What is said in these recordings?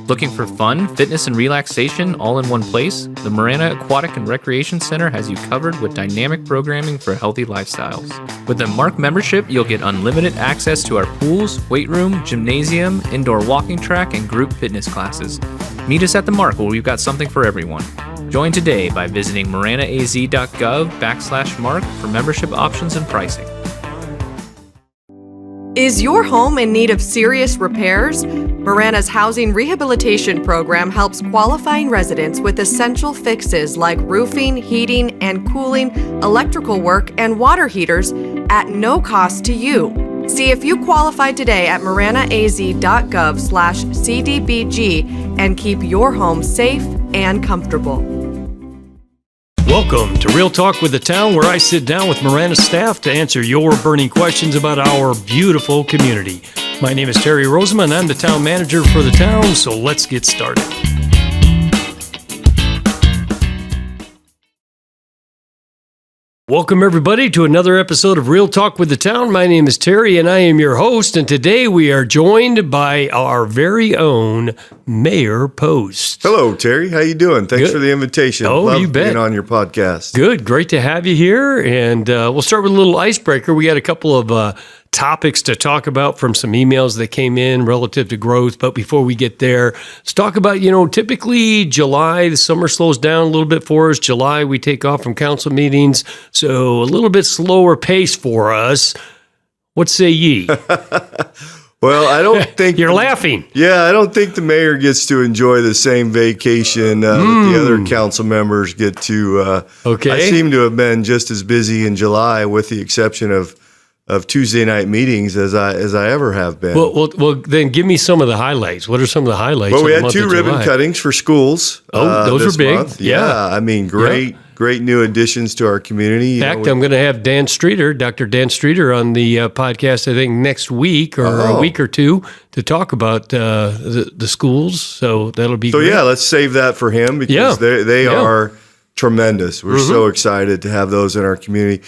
Looking for fun, fitness, and relaxation all in one place? The Marana Aquatic and Recreation Center has you covered with dynamic programming for healthy lifestyles. With a Mark membership, you'll get unlimited access to our pools, weight room, gymnasium, indoor walking track, and group fitness classes. Meet us at the Mark where we've got something for everyone. Join today by visiting maranaaz.gov/Mark for membership options and pricing. Is your home in need of serious repairs? Marana's Housing Rehabilitation Program helps qualifying residents with essential fixes like roofing, heating and cooling, electrical work, and water heaters at no cost to you. See if you qualify today at maranaaz.gov/CDBG and keep your home safe and comfortable. Welcome to Real Talk with the Town, where I sit down with Marana staff to answer your burning questions about our beautiful community. My name is Terry Rozema, and I'm the town manager for the town, so let's get started. Welcome, everybody, to another episode of Real Talk with the Town. My name is Terry, and I am your host, and today we are joined by our very own Mayor Post. Hello, Terry. How you doing? Thanks for the invitation. Oh, Love you bet. being on your podcast. Good. Great to have you here, and we'll start with a little icebreaker. We got a couple of topics to talk about from some emails that came in relative to growth. But before we get there, let's talk about, typically July, the summer slows down a little bit for us. July, we take off from council meetings. So a little bit slower pace for us. What say ye? Well, I don't think... You're laughing. Yeah, I don't think the mayor gets to enjoy the same vacation that the other council members get to. Okay. I seem to have been just as busy in July, with the exception of Tuesday night meetings as I ever have been. Well, then give me some of the highlights. What are some of the highlights? Well, we had 2 ribbon cuttings for schools. Those were big. Month. Yeah, I mean, great new additions to our community. In fact, I'm going to have Dr. Dan Streeter, on the podcast, I think, next week or a week or two to talk about the schools. So that'll be great. Yeah, let's save that for him because they are tremendous. We're so excited to have those in our community.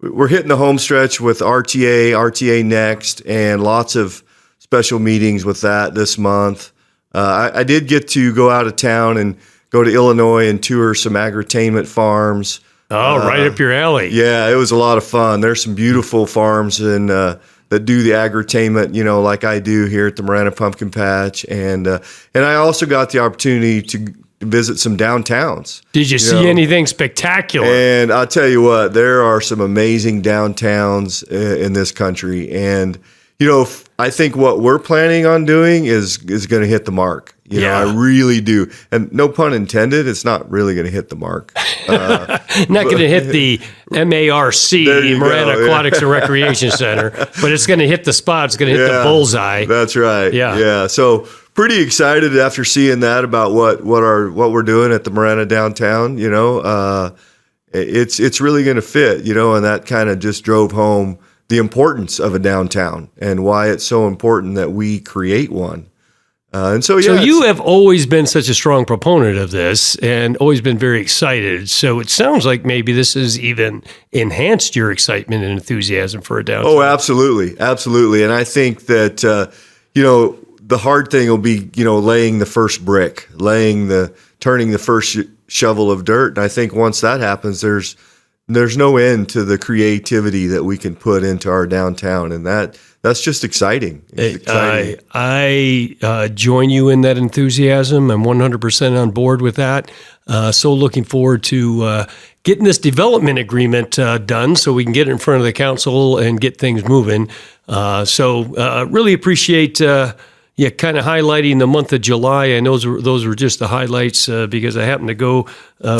We're hitting the home stretch with RTA Next, and lots of special meetings with that this month. I did get to go out of town and go to Illinois and tour some agritainment farms. Oh, right up your alley. Yeah, it was a lot of fun. There's some beautiful farms that do the agritainment, like I do here at the Marana Pumpkin Patch. And I also got the opportunity to visit some downtowns. Did you see anything spectacular? And I'll tell you what, there are some amazing downtowns in this country. And, I think what we're planning on doing is going to hit the mark. I really do. And no pun intended, it's not really going to hit the mark. Not going to hit the MARC, Marana Aquatics and Recreation Center, but it's going to hit the spot. It's going to hit the bullseye. That's right. Yeah. So pretty excited after seeing that about what we're doing at the Marana downtown. It's really going to fit. And that kind of just drove home the importance of a downtown and why it's so important that we create one. So you have always been such a strong proponent of this and always been very excited. So it sounds like maybe this has even enhanced your excitement and enthusiasm for a downtown. Oh, absolutely. Absolutely. And I think that, the hard thing will be, laying the first brick, turning the first shovel of dirt. And I think once that happens, there's no end to the creativity that we can put into our downtown. And that's just exciting. I join you in that enthusiasm. I'm 100% on board with that. So looking forward to getting this development agreement done so we can get it in front of the council and get things moving. So really appreciate kind of highlighting the month of July. I know those were just the highlights because I happened to go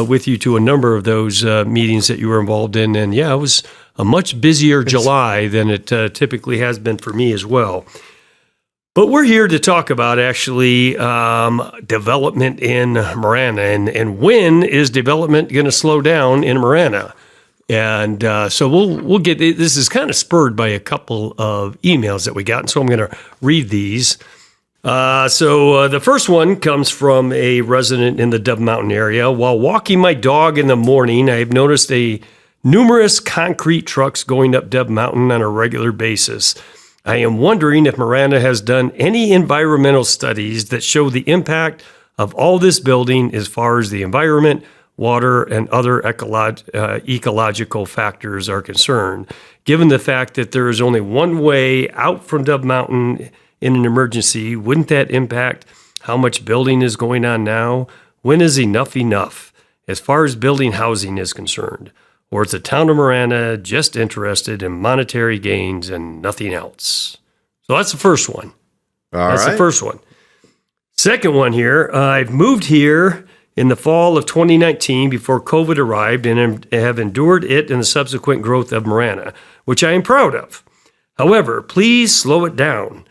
with you to a number of those meetings that you were involved in. And it was a much busier July than it typically has been for me as well. But we're here to talk about actually development in Marana and when is development going to slow down in Marana? And so we'll get, this is kind of spurred by a couple of emails that we got. And so I'm going to read these. So the first one comes from a resident in the Dove Mountain area. While walking my dog in the morning, I have noticed numerous concrete trucks going up Dove Mountain on a regular basis. I am wondering if Marana has done any environmental studies that show the impact of all this building as far as the environment, water, and other ecological factors are concerned. Given the fact that there is only one way out from Dove Mountain in an emergency, wouldn't that impact how much building is going on now? When is enough as far as building housing is concerned? Or is the town of Marana just interested in monetary gains and nothing else? So that's the first one. That's the first one. Second one here, I've moved here in the fall of 2019 before COVID arrived and have endured it and the subsequent growth of Marana, which I am proud of. However, please slow it down.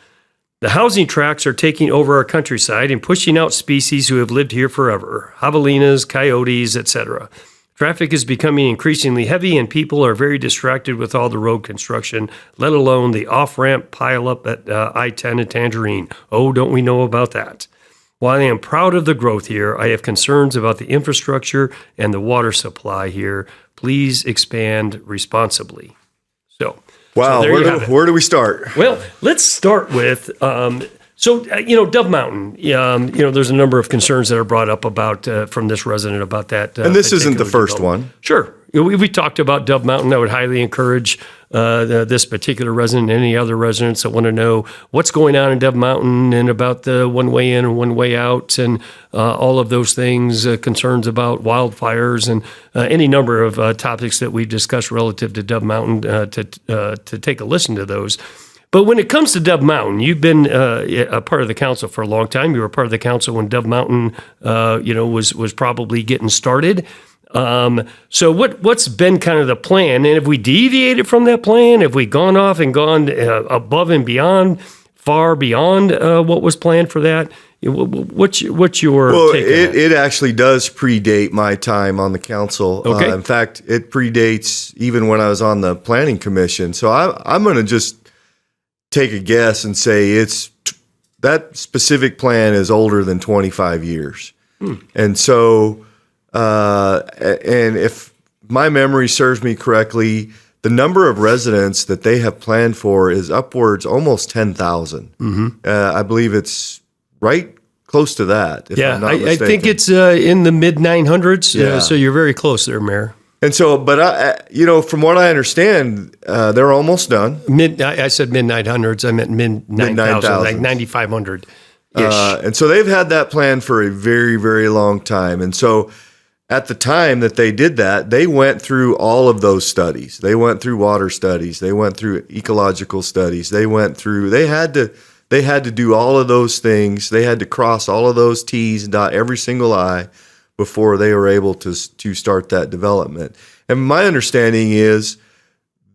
The housing tracts are taking over our countryside and pushing out species who have lived here forever, javelinas, coyotes, etc. Traffic is becoming increasingly heavy and people are very distracted with all the road construction, let alone the off-ramp pile-up at I-10 and Tangerine. Oh, don't we know about that? While I am proud of the growth here, I have concerns about the infrastructure and the water supply here. Please expand responsibly. So, wow, where do we start? Well, let's start with Dove Mountain. There's a number of concerns that are brought up about from this resident about that. And this isn't the first one. Sure. We talked about Dove Mountain. I would highly encourage this particular resident and any other residents that want to know what's going on in Dove Mountain and about the one way in and one way out and all of those things, concerns about wildfires and any number of topics that we've discussed relative to Dove Mountain to take a listen to those. But when it comes to Dove Mountain, you've been a part of the council for a long time. You were part of the council when Dove Mountain, was probably getting started. So what's been kind of the plan? And have we deviated from that plan? Have we gone off and gone above and beyond, far beyond what was planned for that? What's your take on that? It actually does predate my time on the council. Okay. In fact, it predates even when I was on the planning commission. So I'm going to just take a guess and say that specific plan is older than 25 years. And so, and if my memory serves me correctly, the number of residents that they have planned for is upwards almost 10,000. I believe it's right close to that. If I'm not mistaken. I think it's in the mid 900s. Yeah. So you're very close there, Mayor. And so, but from what I understand, they're almost done. I said mid 900s. I meant mid 9,000, like 9,500 ish. And so they've had that plan for a very, very long time. And so, at the time that they did that, they went through all of those studies. They went through water studies. They went through ecological studies. They had to do all of those things. They had to cross all of those T's and dot every single I before they were able to start that development. And my understanding is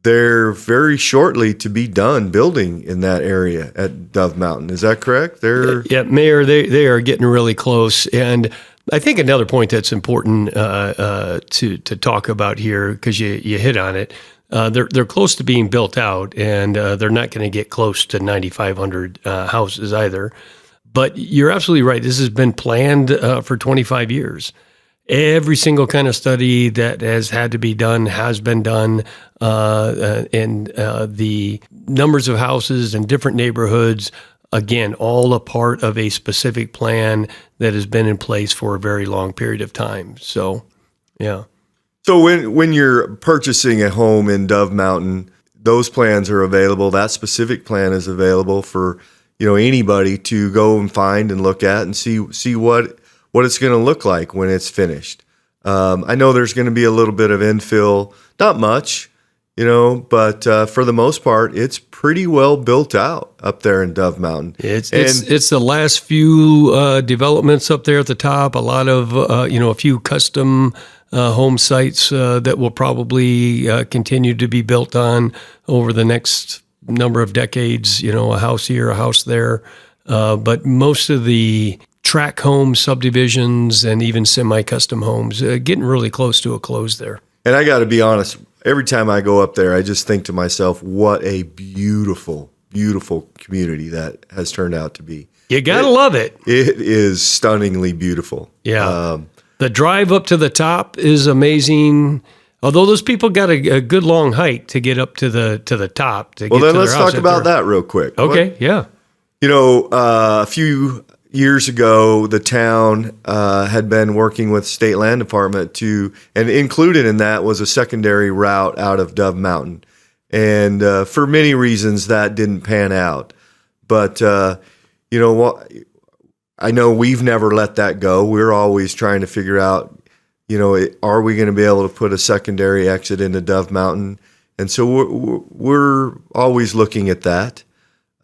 they're very shortly to be done building in that area at Dove Mountain. Is that correct? Yeah, Mayor, they are getting really close. And I think another point that's important to talk about here, because you hit on it, they're close to being built out, and they're not going to get close to 9,500 houses either. But you're absolutely right. This has been planned for 25 years. Every single kind of study that has had to be done has been done, and the numbers of houses in different neighborhoods, again, all a part of a specific plan that has been in place for a very long period of time. So, yeah. So when you're purchasing a home in Dove Mountain, those plans are available. That specific plan is available for anybody to go and find and look at and see what it's going to look like when it's finished. I know there's going to be a little bit of infill, not much, but for the most part, it's pretty well built out up there in Dove Mountain. It's the last few developments up there at the top. A lot of a few custom home sites that will probably continue to be built on over the next number of decades. A house here, a house there, but most of the tract home subdivisions and even semi-custom homes getting really close to a close there. And I got to be honest. Every time I go up there, I just think to myself, what a beautiful, beautiful community that has turned out to be. You got to love it. It is stunningly beautiful. Yeah. The drive up to the top is amazing. Although those people got a good long hike to get up to the top. Well, then let's talk about that real quick. Okay, yeah. A few years ago, the town had been working with State Land Department and included in that was a secondary route out of Dove Mountain. And for many reasons, that didn't pan out. But, I know we've never let that go. We're always trying to figure out, are we going to be able to put a secondary exit into Dove Mountain? And so we're always looking at that.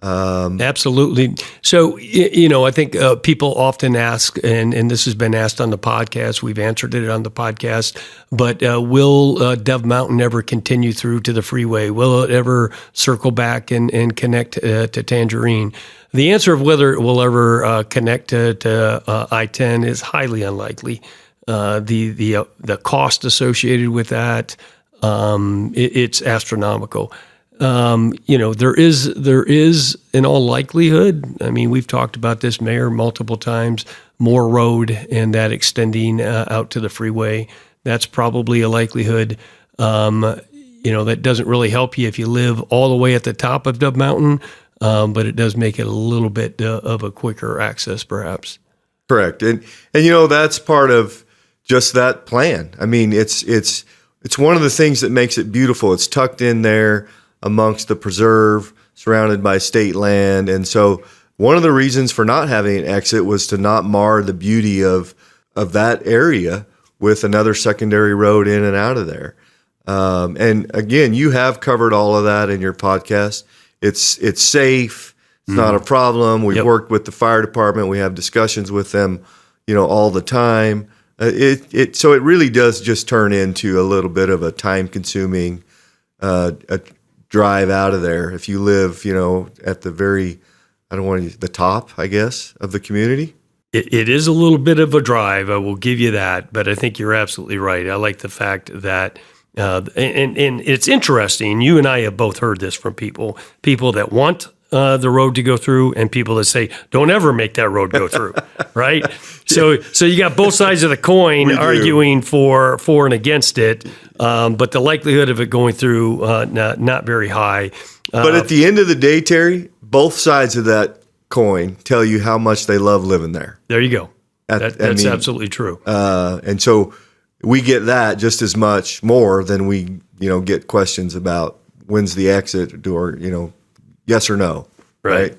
Absolutely. So, I think people often ask, and this has been asked on the podcast, we've answered it on the podcast, but will Dove Mountain ever continue through to the freeway? Will it ever circle back and connect to Tangerine? The answer of whether it will ever connect to I-10 is highly unlikely. The cost associated with that, it's astronomical. There is in all likelihood, I mean, we've talked about this, Mayor, multiple times, more road and that extending out to the freeway. That's probably a likelihood. That doesn't really help you if you live all the way at the top of Dove Mountain, but it does make it a little bit of a quicker access, perhaps. Correct. And that's part of just that plan. I mean, it's one of the things that makes it beautiful. It's tucked in there amongst the preserve, surrounded by state land. And so one of the reasons for not having an exit was to not mar the beauty of that area with another secondary road in and out of there. And again, you have covered all of that in your podcast. It's safe. It's not a problem. We've worked with the fire department. We have discussions with them, all the time. So it really does just turn into a little bit of a time-consuming a drive out of there. If you live, at the the top, I guess, of the community. It is a little bit of a drive, I will give you that, but I think you're absolutely right. I like the fact that, and it's interesting, you and I have both heard this from people that want the road to go through and people that say, don't ever make that road go through, right? So you got both sides of the coin arguing for and against it, but the likelihood of it going through, not very high. But at the end of the day, Terry, both sides of that coin tell you how much they love living there. There you go. That's absolutely true. And so we get that just as much more than we, get questions about when's the exit or, yes or no, right?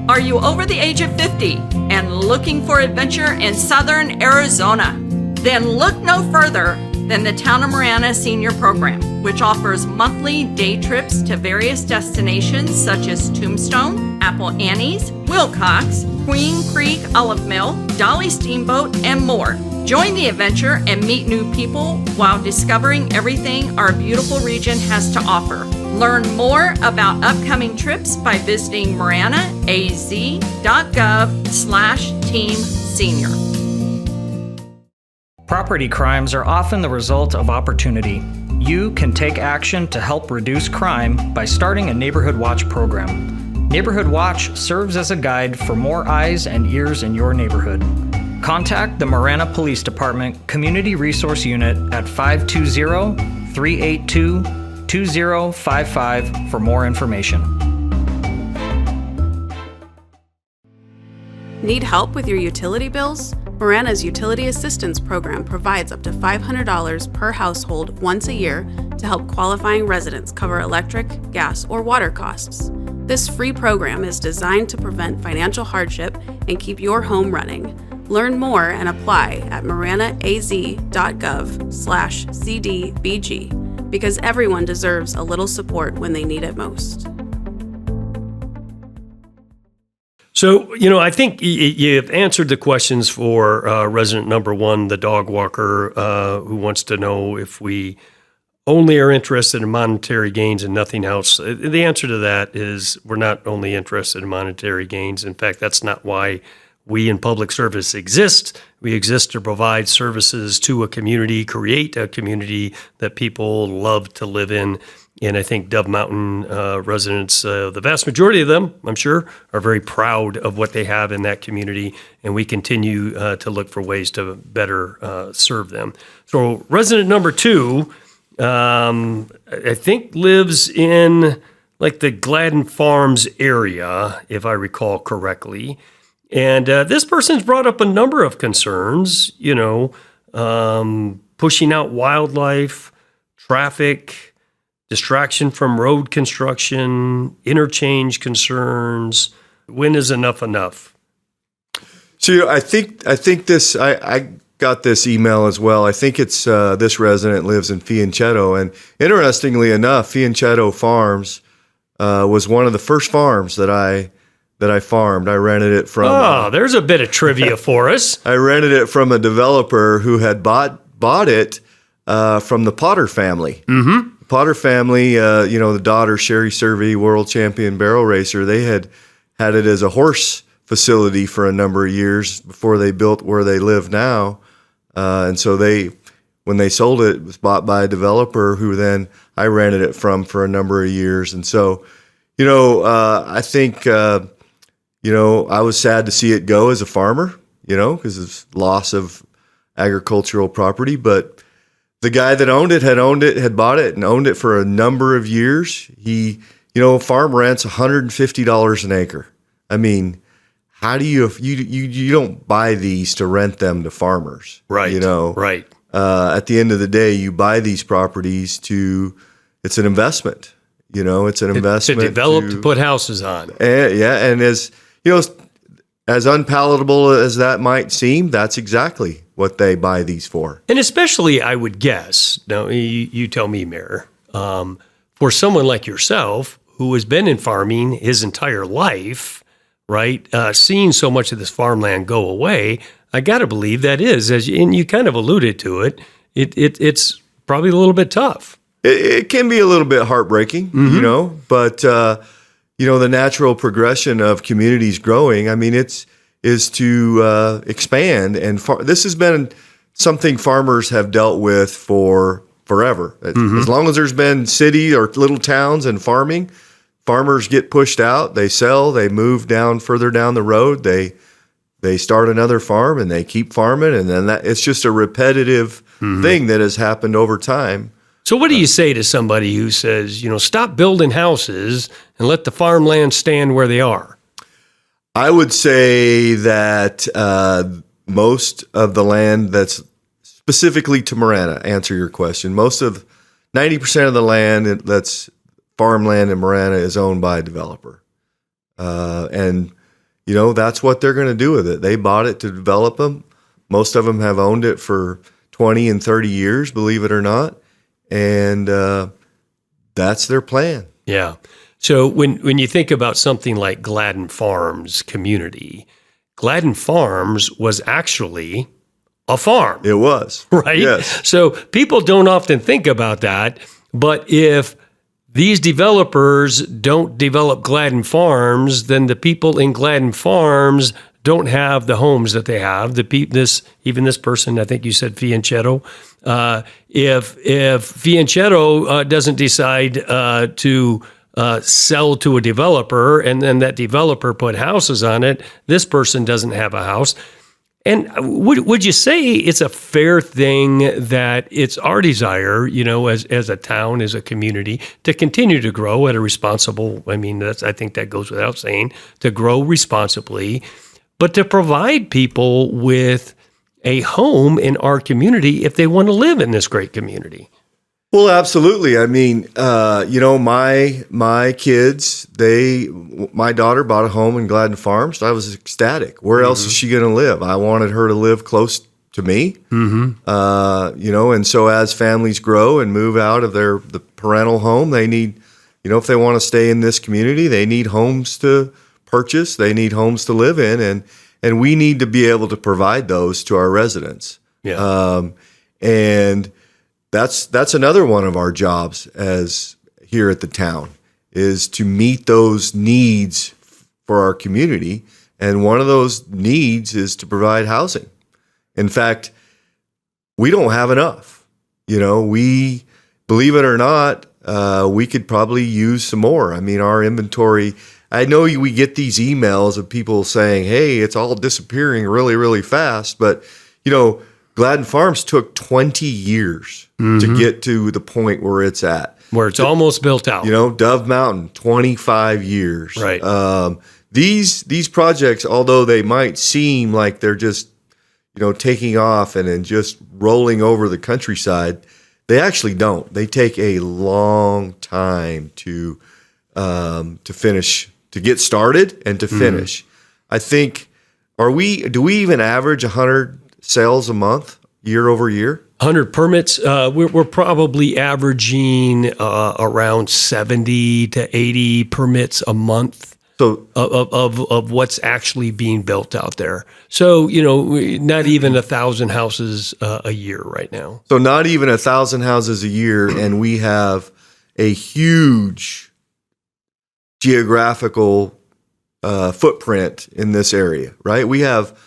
Are you over the age of 50 and looking for adventure in southern Arizona? Then look no further than the Town of Marana Senior Program, which offers monthly day trips to various destinations such as Tombstone, Apple Annie's, Wilcox, Queen Creek Olive Mill, Dolly Steamboat, and more. Join the adventure and meet new people while discovering everything our beautiful region has to offer. Learn more about upcoming trips by visiting maranaaz.gov/team-senior. Property crimes are often the result of opportunity. You can take action to help reduce crime by starting a Neighborhood Watch program. Neighborhood Watch serves as a guide for more eyes and ears in your neighborhood. Contact the Marana Police Department Community Resource Unit at 520-382-2055 for more information. Need help with your utility bills? Marana's Utility Assistance Program provides up to $500 per household once a year to help qualifying residents cover electric, gas, or water costs. This free program is designed to prevent financial hardship and keep your home running. Learn more and apply at maranaaz.gov/CDBG because everyone deserves a little support when they need it most. So, I think you've answered the questions for resident number one, the dog walker, who wants to know if we only are interested in monetary gains and nothing else. The answer to that is we're not only interested in monetary gains. In fact, that's not why we in public service exist. We exist to provide services to a community, create a community that people love to live in. And I think Dove Mountain residents, the vast majority of them, I'm sure, are very proud of what they have in that community, and we continue to look for ways to better serve them. So resident number two I think lives in like the Gladden Farms area, if I recall correctly. And this person's brought up a number of concerns, pushing out wildlife, traffic, distraction from road construction, interchange concerns. When is enough? So I think this. I got this email as well. I think it's this resident lives in Fianchetto, and interestingly enough, Fianchetto Farms was one of the first farms that I farmed. I rented it from. Oh, there's a bit of trivia for us. I rented it from a developer who had bought it from the Potter family. Mm-hmm. Potter family, the daughter Sherry Survey, world champion barrel racer. They had it as a horse facility for a number of years before they built where they live now. And so when they sold it, it was bought by a developer who then I rented it from for a number of years. And so, I think, I was sad to see it go as a farmer, because of loss of agricultural property. But the guy that had bought it and owned it for a number of years. He, farm rent's $150 an acre. I mean, how do you don't buy these to rent them to farmers, right? Right. At the end of the day, you buy these properties it's an investment. It's an investment to develop, to put houses on. And as as unpalatable as that might seem, that's exactly what they buy these for. And especially, I would guess. Now, you tell me, Mayor. For someone like yourself who has been in farming his entire life, right, seeing so much of this farmland go away, I got to believe that is, and you kind of alluded to it, it's probably a little bit tough. It can be a little bit heartbreaking, but the natural progression of communities growing, is to expand. And this has been something farmers have dealt with for forever. Mm-hmm. As long as there's been city or little towns and farming, farmers get pushed out, they sell, they move further down the road, they start another farm and they keep farming, and then it's just a repetitive thing that has happened over time. So what do you say to somebody who says, stop building houses and let the farmland stand where they are? I would say that most of the land that's specifically to Marana, answer your question, 90% of the land that's farmland in Marana is owned by a developer. And that's what they're going to do with it. They bought it to develop them. Most of them have owned it for 20 and 30 years, believe it or not. And that's their plan. Yeah. So when you think about something like Gladden Farms community, Gladden Farms was actually a farm. It was. Right? Yes. So people don't often think about that. But if these developers don't develop Gladden Farms, then the people in Gladden Farms don't have the homes that they have. Even this person, I think you said Fianchetto. If Fianchetto doesn't decide to sell to a developer, and then that developer put houses on it, this person doesn't have a house. And would you say it's a fair thing that it's our desire, as a town, as a community, to continue to grow at a responsible? I think that goes without saying, to grow responsibly, but to provide people with a home in our community if they want to live in this great community. Well, absolutely. My kids, my daughter bought a home in Gladden Farms. I was ecstatic. Where else is she going to live? I wanted her to live close to me. Mm-hmm. And so as families grow and move out of the parental home, they need, if they want to stay in this community, they need homes to purchase. They need homes to live in, and we need to be able to provide those to our residents. Yeah. And that's another one of our jobs as here at the town, is to meet those needs for our community. And one of those needs is to provide housing. In fact, we don't have enough. We, believe it or not, we could probably use some more. Our inventory, I know we get these emails of people saying, hey, it's all disappearing really, really fast. But, Gladden Farms took 20 years to get to the point where it's at. Where it's almost built out. Dove Mountain, 25 years. Right. These projects, although they might seem like they're just, taking off and then just rolling over the countryside, they actually don't. They take a long time to finish, to get started and to finish. I think, do we even average 100 sales a month, year over year? 100 permits. We're probably averaging around 70 to 80 permits a month. So of what's actually being built out there. So, not even 1,000 houses a year right now. So not even 1,000 houses a year, and we have a huge geographical footprint in this area, right? We have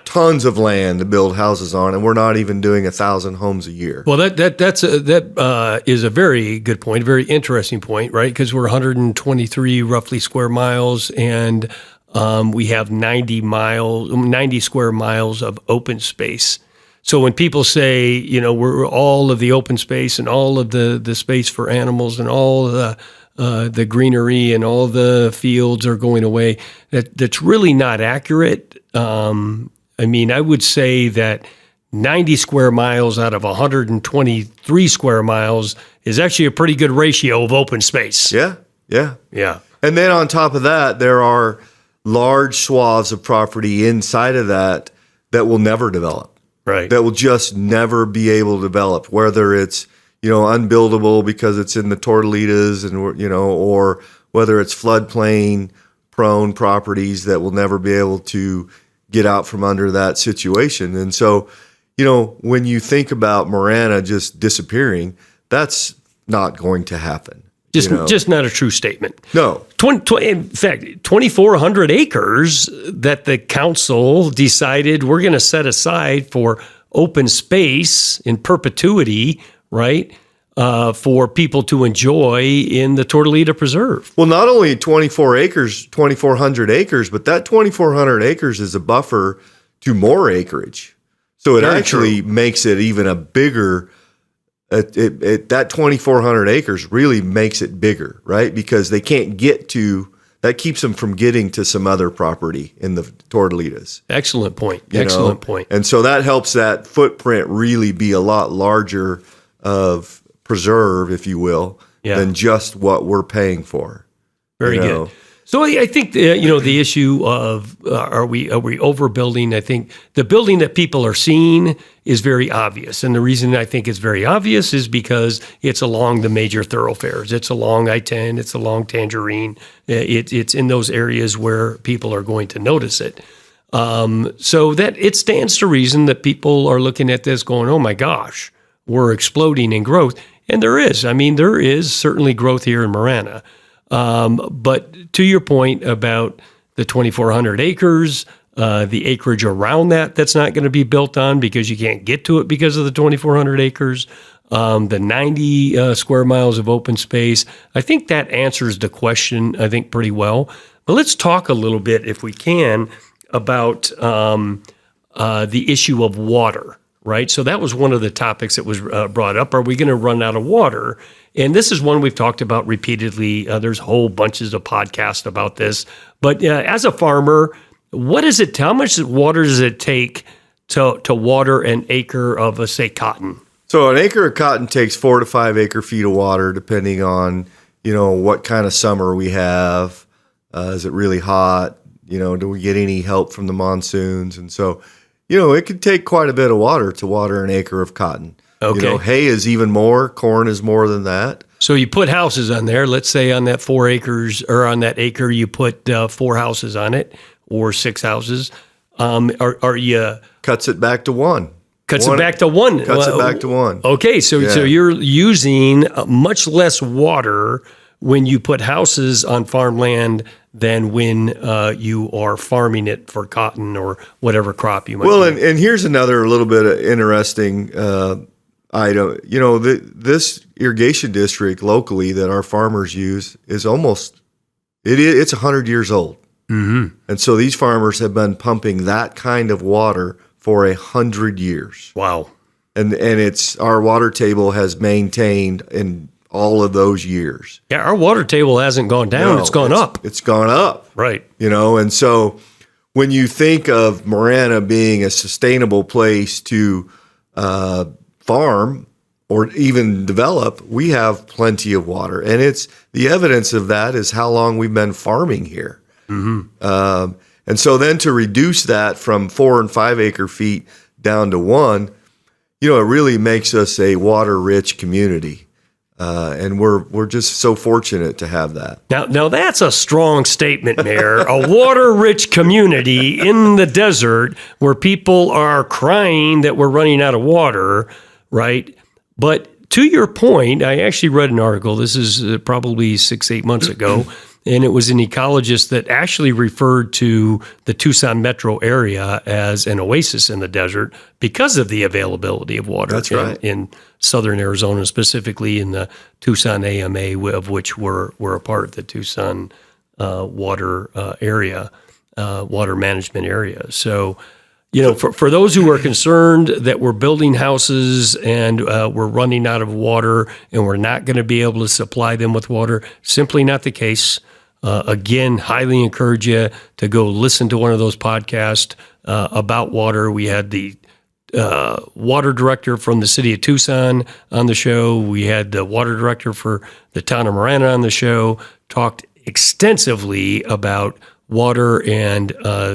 tons of land to build houses on, and we're not even doing 1,000 homes a year. Well, that is a very good point, a very interesting point, right? Because we're 123 roughly square miles, and we have 90 square miles of open space. So when people say, we're all of the open space and all of the space for animals and all the greenery and all the fields are going away, that's really not accurate. I would say that 90 square miles out of 123 square miles is actually a pretty good ratio of open space. Yeah. And then on top of that, there are large swaths of property inside of that will never develop. Right. That will just never be able to develop, whether it's, unbuildable because it's in the Tortolitas and, or whether it's floodplain prone properties that will never be able to get out from under that situation. And so, when you think about Marana just disappearing, that's not going to happen. Just not a true statement. No. In fact, 2,400 acres that the council decided we're going to set aside for open space in perpetuity, right, for people to enjoy in the Tortolita Preserve. Well, not only 2,400 acres, but that 2,400 acres is a buffer to more acreage. So it actually makes it even a bigger, that 2,400 acres really makes it bigger, right? Because they can't get to, that keeps them from getting to some other property in the Tortolitas. Excellent point. Point. And so that helps that footprint really be a lot larger of preserve, if you will, than just what we're paying for. Very good. So I think the issue of are we overbuilding? I think the building that people are seeing is very obvious, and the reason I think it's very obvious is because it's along the major thoroughfares. It's along I-10. It's along Tangerine. It's in those areas where people are going to notice it. So that it stands to reason that people are looking at this going, "Oh my gosh, we're exploding in growth," and there is. There is certainly growth here in Marana. But to your point about the 2,400 acres, the acreage around that's not going to be built on because you can't get to it because of the 2,400 acres, the 90 square miles of open space, I think that answers the question, I think, pretty well. But let's talk a little bit, if we can, about the issue of water. Right. So that was one of the topics that was brought up. Are we going to run out of water? And this is one we've talked about repeatedly. There's whole bunches of podcasts about this. But as a farmer, how much water does it take to water an acre of, say, cotton? So an acre of cotton takes 4 to 5 acre feet of water, depending on, what kind of summer we have. Is it really hot? Do we get any help from the monsoons? And so, it could take quite a bit of water to water an acre of cotton. Okay. Hay is even more. Corn is more than that. So you put houses on there. Let's say on that 4 acres or on that acre, you put 4 houses on it or 6 houses. Are you cuts it back to one? Cuts it back to one. Okay, so you're using much less water when you put houses on farmland than when you are farming it for cotton or whatever crop you might. Well, and here's another little bit of interesting item. This irrigation district locally that our farmers use is it's 100 years old. Mm-hmm. And so these farmers have been pumping that kind of water for 100 years. Wow. And our water table has maintained in all of those years. Yeah, our water table hasn't gone down, it's gone up. It's gone up. Right. And so when you think of Marana being a sustainable place to farm or even develop, we have plenty of water. And the evidence of that is how long we've been farming here. Mm-hmm. And so then to reduce that from 4 and 5 acre feet down to 1, it really makes us a water-rich community. And we're just so fortunate to have that. Now that's a strong statement, Mayor. A water-rich community in the desert where people are crying that we're running out of water, right? But to your point, I actually read an article. This is probably 6-8 months ago. And it was an ecologist that actually referred to the Tucson metro area as an oasis in the desert because of the availability of water. That's right. In southern Arizona, specifically in the Tucson AMA, of which we're a part of the Tucson water area, water management area. So, for those who are concerned that we're building houses and we're running out of water and we're not going to be able to supply them with water, simply not the case. Again, highly encourage you to go listen to one of those podcasts about water. We had the water director from the city of Tucson on the show. We had the water director for the town of Marana on the show, talked extensively about water, and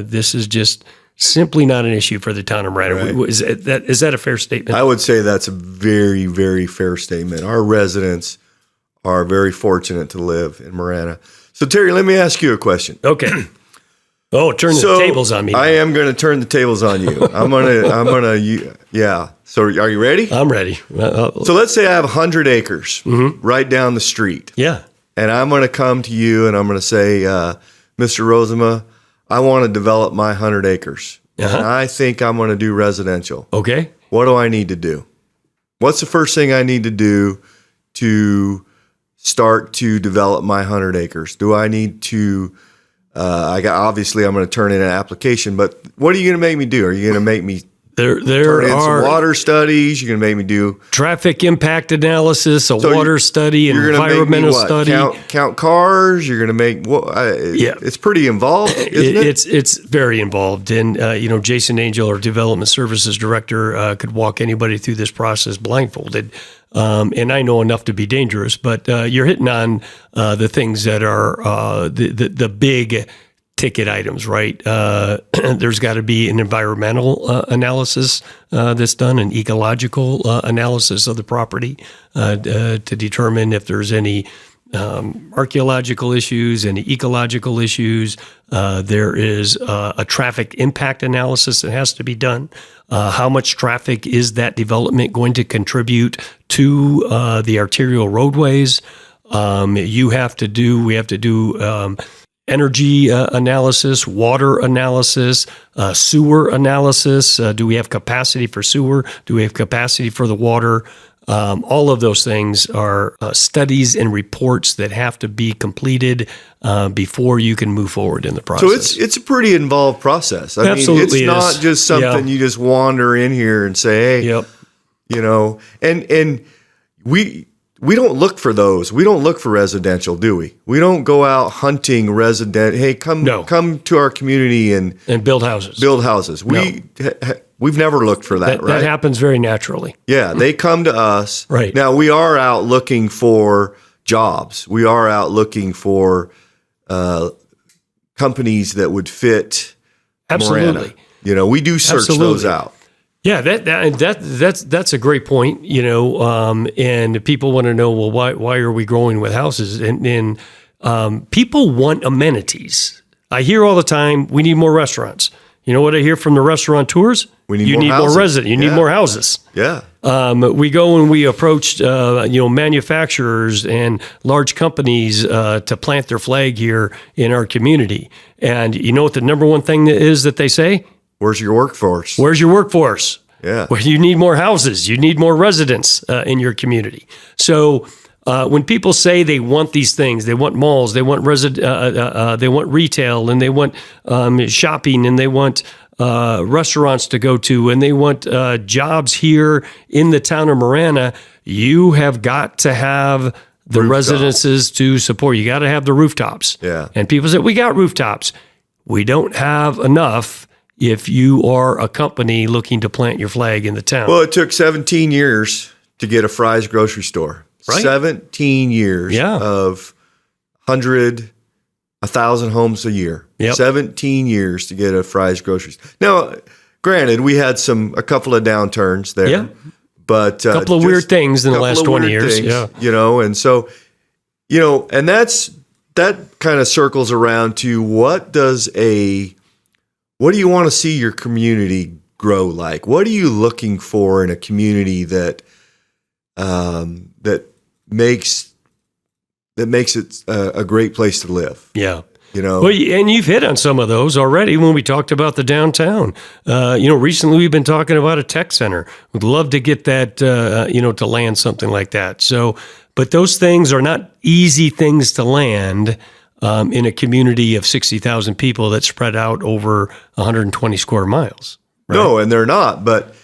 this is just simply not an issue for the town of Marana. Right. Is that a fair statement? I would say that's a very, very fair statement. Our residents are very fortunate to live in Marana. So, Terry, let me ask you a question. Okay. Oh, turn the tables on me now. I am going to turn the tables on you. Yeah. So, are you ready? I'm ready. So, let's say I have 100 acres right down the street. Yeah. And I'm going to come to you and I'm going to say, Mr. Rozema, I want to develop my 100 acres. And I think I'm going to do residential. Okay. What do I need to do? What's the first thing I need to do to start to develop my 100 acres? Do I need to, obviously I'm going to turn in an application, but what are you going to make me do? Are you going to make me turn in some water studies? You're going to make me do traffic impact analysis, water study, and environmental study. Count cars. You're going to make it's pretty involved, isn't it? It's very involved, and Jason Angel, our development services director, could walk anybody through this process blindfolded. And I know enough to be dangerous, but you're hitting on the things that are the big ticket items, right? There's got to be an environmental analysis that's done, an ecological analysis of the property to determine if there's any archaeological issues, any ecological issues. There is a traffic impact analysis that has to be done. How much traffic is that development going to contribute to the arterial roadways? We have to do energy analysis, water analysis, sewer analysis. Do we have capacity for sewer? Do we have capacity for the water? All of those things are studies and reports that have to be completed before you can move forward in the process. So it's a pretty involved process. I Absolutely mean, it's not just something you just wander in here and say, hey, and we don't look for those. We don't look for residential, do we? We don't go out hunting resident. Hey, come to our community and build houses. Build houses. We've never looked for that, right? That happens very naturally. Yeah, they come to us. Right. Now, we are out looking for jobs. We are out looking for companies that would fit Absolutely. Marana. We do search those out. Yeah, that's a great point. And people want to know, well, why are we growing with houses? And people want amenities. I hear all the time, we need more restaurants. You know what I hear from the restaurateurs? We need more residents. You need more houses. Yeah. We go and we approach, manufacturers and large companies to plant their flag here in our community. And you know what the number one thing is that they say? Where's your workforce? Where's your workforce? Yeah. Well, you need more houses. You need more residents in your community. So when people say they want these things, they want malls, they want they want retail, and they want shopping, and they want restaurants to go to and they want jobs here in the town of Marana, you have got to have the residences to support. You got to have the rooftops. Yeah. And people say, we got rooftops. We don't have enough if you are a company looking to plant your flag in the town. Well, it took 17 years to get a Fry's grocery store. Right. 17 years of 1,000 homes a year. Yep. 17 years to get a Fry's grocery store. Now, granted, we had a couple of downturns there. Yeah. But a couple of weird things in the last 20 years. And so, and that kind of circles around to what do you want to see your community grow like? What are you looking for in a community that makes it a great place to live? Yeah. Well, and you've hit on some of those already when we talked about the downtown. Recently we've been talking about a tech center. We'd love to get that, to land something like that. So, but those things are not easy things to land in a community of 60,000 people that's spread out over 120 square miles. Right? No, and they're not. But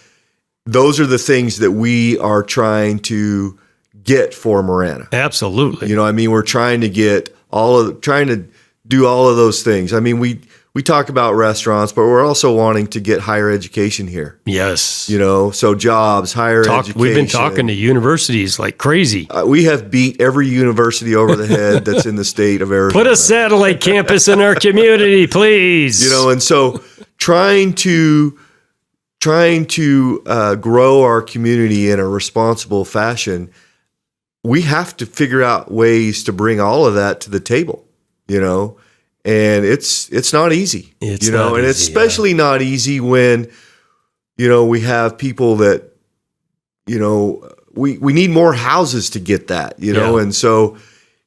those are the things that we are trying to get for Marana. Absolutely. We're trying to get trying to do all of those things. We talk about restaurants, but we're also wanting to get higher education here. Yes. So jobs, higher education. We've been talking to universities like crazy. We have beat every university over the head that's in the state of Arizona. Put a satellite campus in our community, please. And so trying to grow our community in a responsible fashion, we have to figure out ways to bring all of that to the table. And it's not easy, and it's especially not easy when, we have people that, we need more houses to get that, and so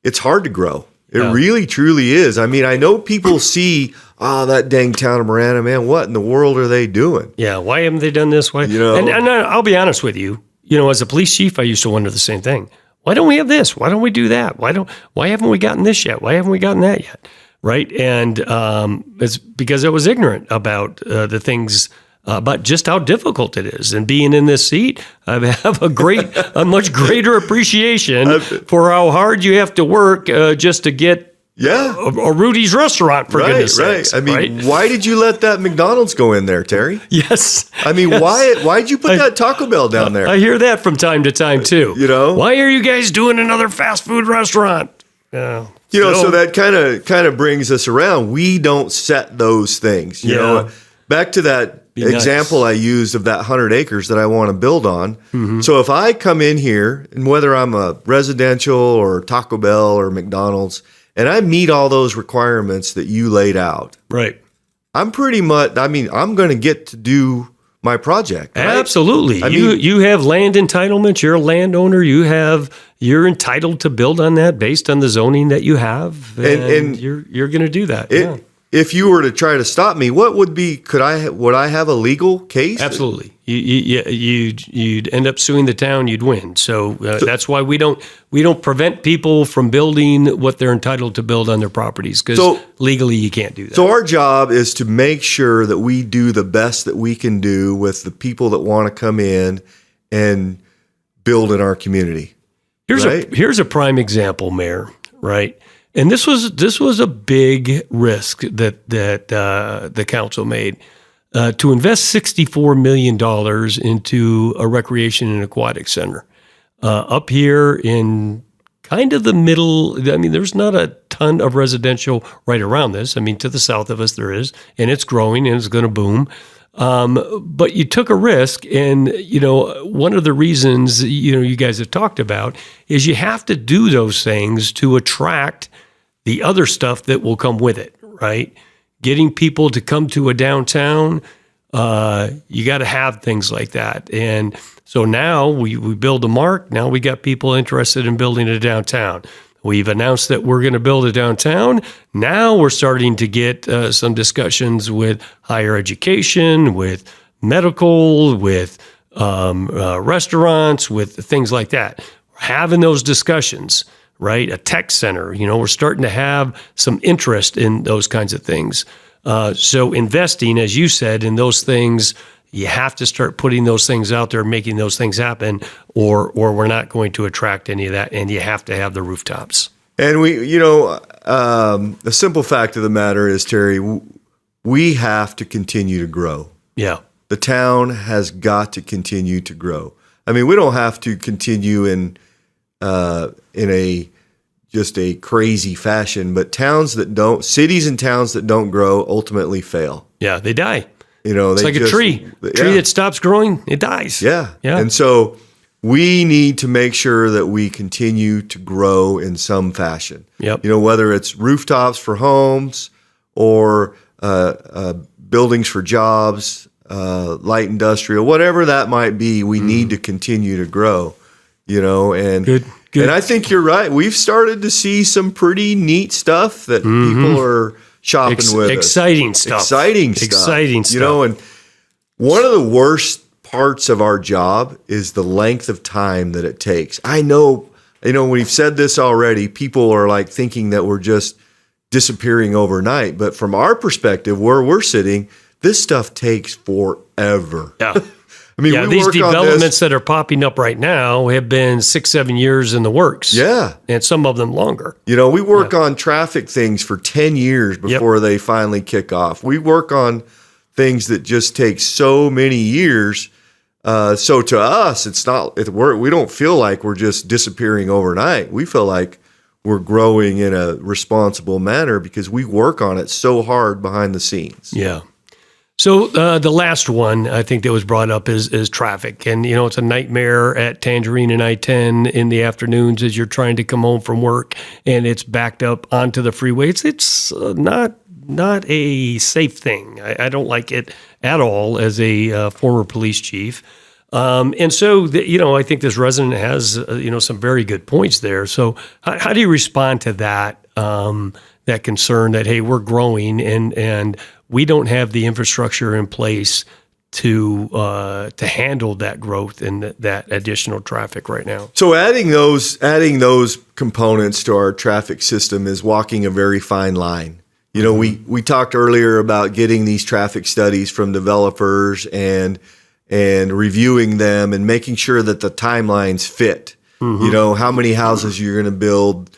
it's hard to grow. It really, truly is. I know people see, that dang town of Marana, man, what in the world are they doing? Yeah. Why haven't they done this? Why? And I'll be honest with you, as a police chief, I used to wonder the same thing. Why don't we have this? Why don't we do that? Why haven't we gotten this yet? Why haven't we gotten that yet? Right. And it's because I was ignorant about the things, about just how difficult it is. And being in this seat, I have a much greater appreciation for how hard you have to work just to get a Rudy's restaurant, for goodness sakes. Why did you let that McDonald's go in there, Terry? Yes. Why'd you put that Taco Bell down there? I hear that from time to time too. Why are you guys doing another fast food restaurant? So that kind of brings us around. We don't set those things. Back to that example I used of that 100 acres that I want to build on. Mm-hmm. So if I come in here, and whether I'm a residential or Taco Bell or McDonald's, and I meet all those requirements that you laid out, right? I'm pretty much. I'm going to get to do my project. Right? Absolutely. You have land entitlements. You're a landowner. You're entitled to build on that based on the zoning that you have, and you're going to do that. If you were to try to stop me, what would be? Would I have a legal case? Absolutely. You'd end up suing the town. You'd win. So that's why we don't prevent people from building what they're entitled to build on their properties, because legally you can't do that. So our job is to make sure that we do the best that we can do with the people that want to come in and build in our community. Here's a prime example, Mayor. Right. And this was a big risk that the council made to invest $64 million into a recreation and aquatic center up here in kind of the middle. There's not a ton of residential right around this. To the south of us there is, and it's growing and it's going to boom. But you took a risk, and one of the reasons you guys have talked about is you have to do those things to attract the other stuff that will come with it, right? Getting people to come to a downtown, you got to have things like that. And so now we build a mark. Now we got people interested in building a downtown. We've announced that we're going to build a downtown. Now we're starting to get some discussions with higher education, with medical, with restaurants, with things like that. We're having those discussions, right? A tech center, we're starting to have some interest in those kinds of things. So investing, as you said, in those things, you have to start putting those things out there, making those things happen, or we're not going to attract any of that. And you have to have the rooftops. And the simple fact of the matter is, Terry, we have to continue to grow. Yeah. The town has got to continue to grow. I mean, we don't have to continue in just a crazy fashion, but cities and towns that don't grow ultimately fail. Yeah, they die. It's like a tree. A tree that stops growing, it dies. Yeah. And so we need to make sure that we continue to grow in some fashion. Yep. Whether it's rooftops for homes or buildings for jobs, light industrial, whatever that might be, we need to continue to grow, and Good. And I think you're right. We've started to see some pretty neat stuff that people are shopping with. Exciting stuff. And one of the worst parts of our job is the length of time that it takes. I know, we've said this already. People are like thinking that we're just disappearing overnight. But from our perspective, where we're sitting, this stuff takes forever. Yeah. I mean, these developments that are popping up right now have been 6-7 years in the works. Yeah. And some of them longer. We work on traffic things for 10 years before they finally kick off. We work on things that just take so many years. So to us, we don't feel like we're just disappearing overnight. We feel like we're growing in a responsible manner because we work on it so hard behind the scenes. Yeah. So the last one I think that was brought up is traffic. And, it's a nightmare at Tangerine and I-10 in the afternoons as you're trying to come home from work and it's backed up onto the freeway. It's not a safe thing. I don't like it at all as a former police chief. And so, I think this resident has, some very good points there. So how do you respond to that, that concern that, hey, we're growing and we don't have the infrastructure in place to handle that growth and that additional traffic right now? So adding those components to our traffic system is walking a very fine line. We talked earlier about getting these traffic studies from developers and reviewing them and making sure that the timelines fit. How many houses you're going to build,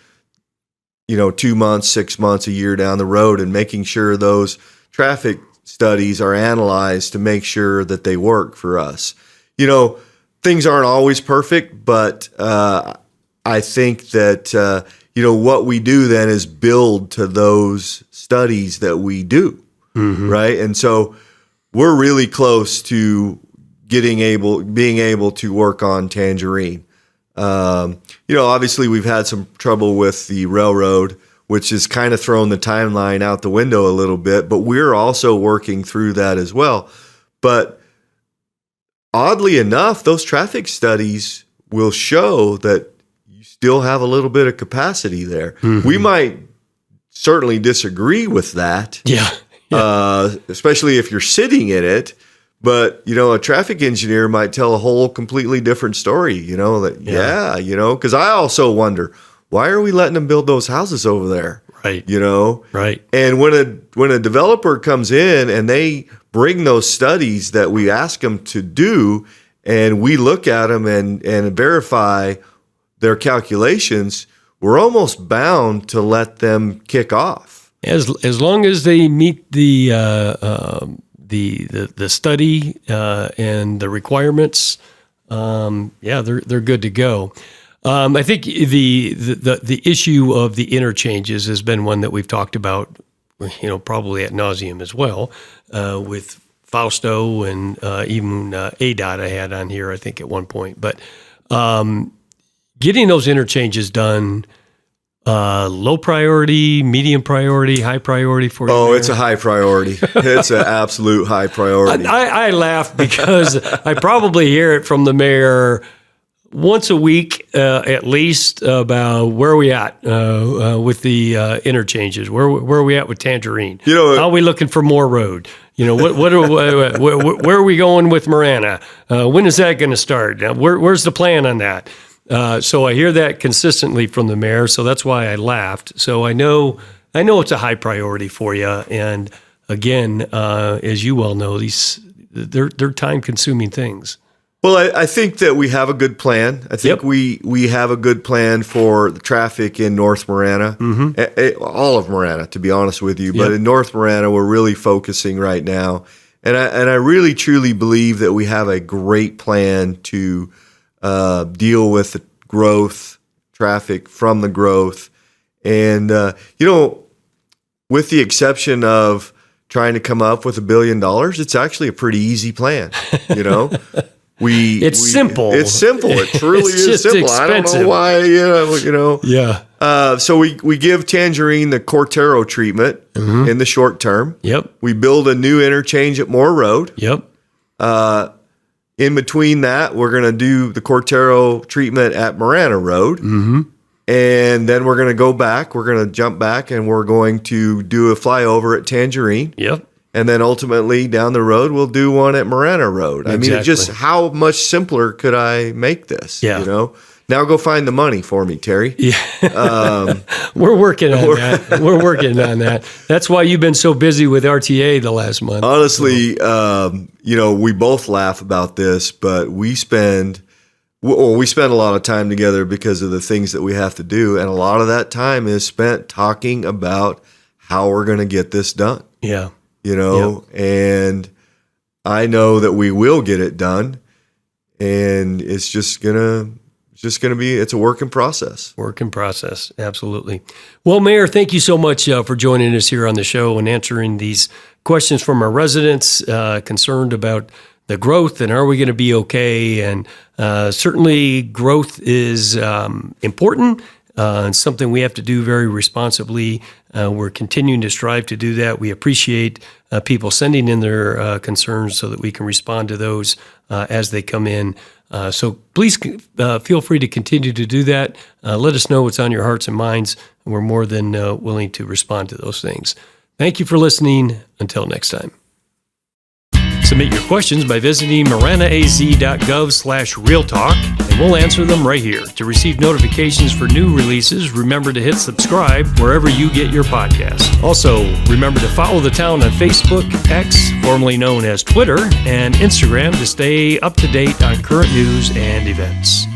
2 months, 6 months, a year down the road, and making sure those traffic studies are analyzed to make sure that they work for us. Things aren't always perfect, but I think that, what we do then is build to those studies that we do, right? And so we're really close to being able to work on Tangerine. Obviously we've had some trouble with the railroad, which has kind of thrown the timeline out the window a little bit, but we're also working through that as well. But oddly enough, those traffic studies will show that you still have a little bit of capacity there. We might certainly disagree with that. Yeah. Especially if you're sitting in it. But, a traffic engineer might tell a whole completely different story, because I also wonder, why are we letting them build those houses over there? Right. Right. And when a developer comes in and they bring those studies that we ask them to do, and we look at them and verify their calculations, we're almost bound to let them kick off. As long as they meet the study and the requirements, they're good to go. I think the issue of the interchanges has been one that we've talked about, probably ad nauseum as well, with Fausto and even ADOT I had on here, I think, at one point. But getting those interchanges done, low priority, medium priority, high priority for you? Oh, it's a high priority. It's an absolute high priority. I laugh because I probably hear it from the mayor once a week, at least, about where are we at with the interchanges? Where are we at with Tangerine? How are we looking for more road? Where are we going with Marana? When is that going to start? Where's the plan on that? So I hear that consistently from the mayor, so that's why I laughed. So I know it's a high priority for you, and again, as you well know, they're time-consuming things. Well, I think that we have a good plan. I think we have a good plan for the traffic in North Marana, all of Marana, to be honest with you. But in North Marana, we're really focusing right now. And I really, truly believe that we have a great plan to deal with the growth, traffic from the growth. And, with the exception of trying to come up with $1 billion, it's actually a pretty easy plan, It's simple. It's simple. It truly It's is just simple. expensive. I don't know why, Yeah. So we give Tangerine the Cortero treatment in the short term. Yep. We build a new interchange at Moore Road. Yep. In between that, we're going to do the Cortero treatment at Marana Road. Mm-hmm. And then we're going to go back. We're going to jump back, and we're going to do a flyover at Tangerine. Yep. And then ultimately down the road, we'll do one at Marana Road. I mean, just how much simpler could I make this? Yeah. Now go find the money for me, Terry. Yeah. We're working on that. We're working on that. That's why you've been so busy with RTA the last month. Honestly, we both laugh about this, but we spend a lot of time together because of the things that we have to do. And a lot of that time is spent talking about how we're going to get this done. Yeah. And I know that we will get it done, and it's a work in process. Work in process. Absolutely. Well, Mayor, thank you so much for joining us here on the show and answering these questions from our residents concerned about the growth and are we going to be okay? And certainly growth is important. It's something we have to do very responsibly. We're continuing to strive to do that. We appreciate people sending in their concerns so that we can respond to those as they come in. So please feel free to continue to do that. Let us know what's on your hearts and minds. We're more than willing to respond to those things. Thank you for listening. Until next time. Submit your questions by visiting maranaaz.gov/realtalk, and we'll answer them right here. To receive notifications for new releases, remember to hit subscribe wherever you get your podcasts. Also, remember to follow the town on Facebook, X, formerly known as Twitter, and Instagram to stay up to date on current news and events.